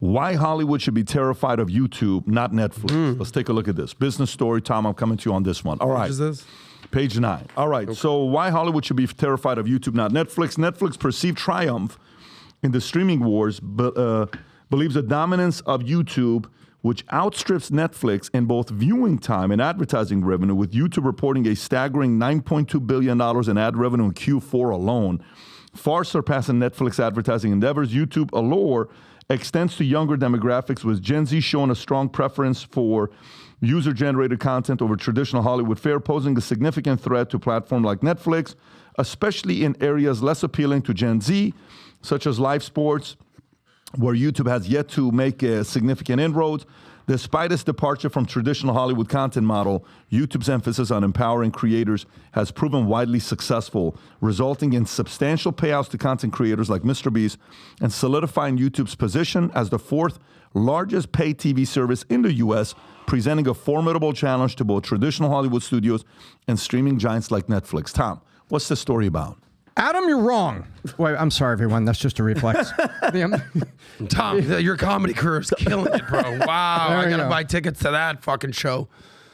Why Hollywood should be terrified of YouTube, not Netflix. Let's take a look at this. Business story. Tom, I'm coming to you on this one. All right. What is this? Page 9. All right. Okay. So why Hollywood should be terrified of YouTube, not Netflix. Netflix perceived triumph in the streaming wars, but believes the dominance of YouTube, which outstrips Netflix in both viewing time and advertising revenue, with YouTube reporting a staggering $9.2 billion in ad revenue in Q4 alone, far surpassing Netflix advertising endeavors. YouTube allure extends to younger demographics, with Gen Z showing a strong preference for user-generated content over traditional Hollywood fare, posing a significant threat to a platform like Netflix, especially in areas less appealing to Gen Z, such as live sports, where YouTube has yet to make significant inroads. Despite its departure from traditional Hollywood content model, YouTube's emphasis on empowering creators has proven widely successful, resulting in substantial payouts to content creators like MrBeast and solidifying YouTube's position as the fourth largest paid TV service in the U.S., presenting a formidable challenge to both traditional Hollywood studios and streaming giants like Netflix. Tom, what's the story about? Adam, you're wrong. Wait, I'm sorry, everyone. That's just a reflex. Tom, your comedy career is killing it, bro. Wow. I got to buy tickets to that fucking show.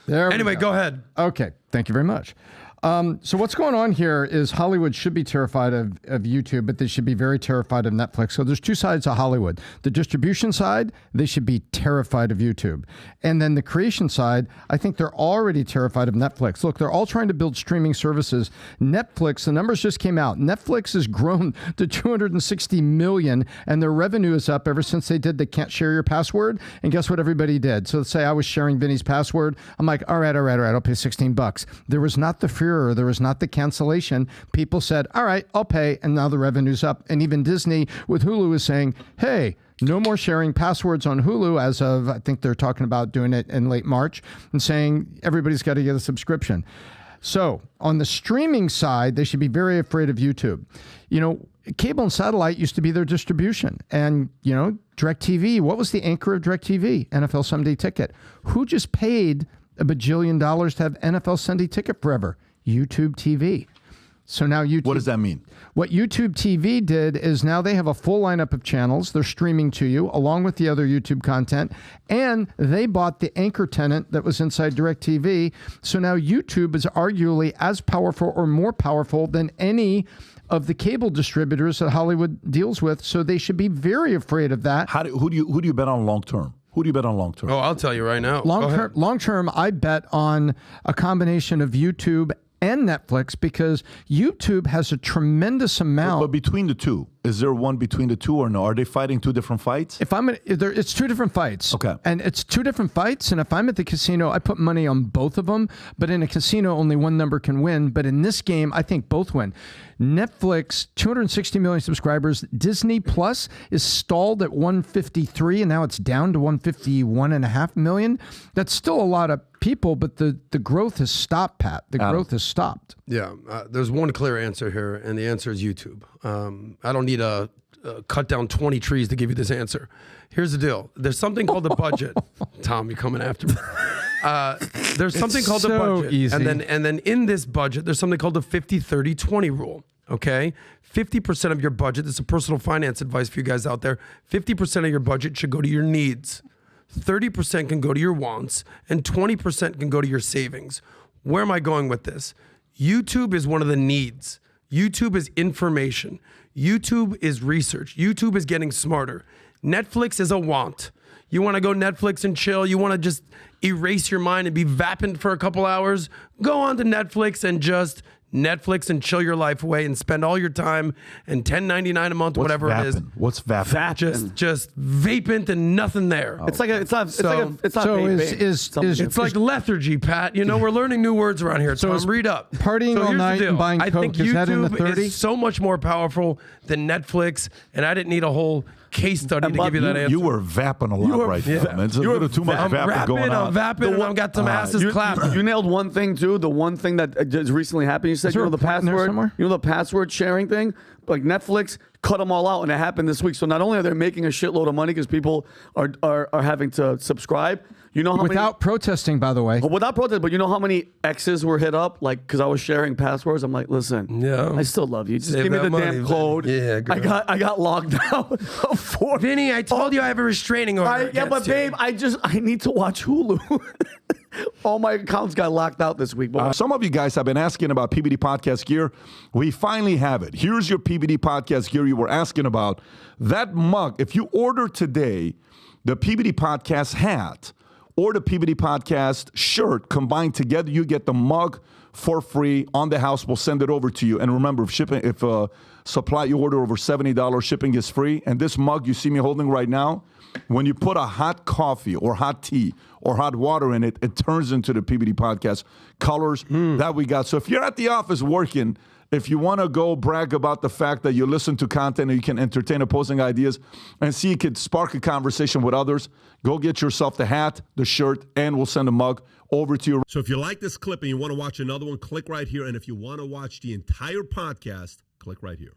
Anyway, go ahead. Okay. Thank you very much. So what's going on here is Hollywood should be terrified of YouTube, but they should be very terrified of Netflix. So there's two sides of Hollywood. The distribution side, they should be terrified of YouTube. And then the creation side, I think they're already terrified of Netflix. Look, they're all trying to build streaming services. Netflix, the numbers just came out. Netflix has grown to 260 million, and their revenue is up ever since they did the can't share your password. And guess what everybody did? So let's say I was sharing Vinny's password. I'm like, all right, I'll pay $16. There was not the fear, there was not the cancellation. People said, all right, I'll pay, and now the revenue's up. And even Disney with Hulu is saying, hey, no more sharing passwords on Hulu as of, I think they're talking about doing it in late March, and saying everybody's got to get a subscription. So on the streaming side, they should be very afraid of YouTube. You know, cable and satellite used to be their distribution. And, you know, DirecTV, what was the anchor of DirecTV? NFL Sunday Ticket. Who just paid $1 bajillion to have NFL Sunday Ticket forever? YouTube TV. So now YouTube. What does that mean? What YouTube TV did is now they have a full lineup of channels. They're streaming to you along with the other YouTube content. And they bought the anchor tenant that was inside DirecTV. So now YouTube is arguably as powerful or more powerful than any of the cable distributors that Hollywood deals with. So they should be very afraid of that. Who do you bet on long term? Who do you bet on long term? Oh, I'll tell you right now. Long term, I bet on a combination of YouTube and Netflix, because YouTube has a tremendous amount. But between the two, is there one between the two or no? Are they fighting two different fights? It's two different fights. Okay. And it's two different fights. And if I'm at the casino, I put money on both of them. But in a casino, only one number can win. But in this game, I think both win. Netflix, 260 million subscribers. Disney Plus is stalled at 153, and now it's down to 151.5 million. That's still a lot of people, but the growth has stopped, Pat. The growth has stopped. Yeah, there's one clear answer here, and the answer is YouTube. I don't need to cut down 20 trees to give you this answer. Here's the deal. There's something called the budget. Tom, you're coming after me. There's something called the budget. Easy. And then in this budget, there's something called the 50-30-20 rule. Okay? 50% of your budget, this is personal finance advice for you guys out there, 50% of your budget should go to your needs. 30% can go to your wants, and 20% can go to your savings. Where am I going with this? YouTube is one of the needs. YouTube is information. YouTube is research. YouTube is getting smarter. Netflix is a want. You want to go Netflix and chill? You want to just erase your mind and be vapid for a couple hours? Go on to Netflix and just Netflix and chill your life away and spend all your time and $10.99 a month, whatever it is. What's vaping? Just vaping and nothing there. It's like it's not It's like lethargy, Pat. You know, we're learning new words around here. So read up. Partying all night and buying Coke, I think is that in the YouTube 30? is so much more powerful than Netflix, and I didn't need a whole case study to give you that answer. You were vapping a lot right now. It's a little too much vapping going on. I'm vapping, and I've got some asses clapping. You nailed one thing, too. The one thing that just recently happened. You said, you know the password sharing thing? like Netflix cut them all out, and it happened this week. So not only are they making a shitload of money because people are having to subscribe, you know how without protesting, by the way. without protest, but you know how many exes were hit up? Like, because I was sharing passwords. I'm like, listen, I still love you. Just Save give me that the money, damn man. code. Yeah, girl. I got logged out. For Vinny, I told you I have a restraining order. yeah, but against you. babe, I need to watch Hulu. All my accounts got locked out this week. But Some of you guys have been asking about PBD Podcast gear. We finally have it. Here's your PBD Podcast gear you were asking about. That mug, if you order today, the PBD Podcast hat or the PBD Podcast shirt combined together, you get the mug for free on the house. We'll send it over to you. And remember, if supply you order over $70, shipping is free. And this mug you see me holding right now, when you put a hot coffee or hot tea or hot water in it, it turns into the PBD Podcast colors that we got. So if you're at the office working, if you want to go brag about the fact that you listen to content and you can entertain opposing ideas and see it could spark a conversation with others, go get yourself the hat, the shirt, and we'll send a mug over to you. So if you like this clip and you want to watch another one, click right here. And if you want to watch the entire podcast, click right here.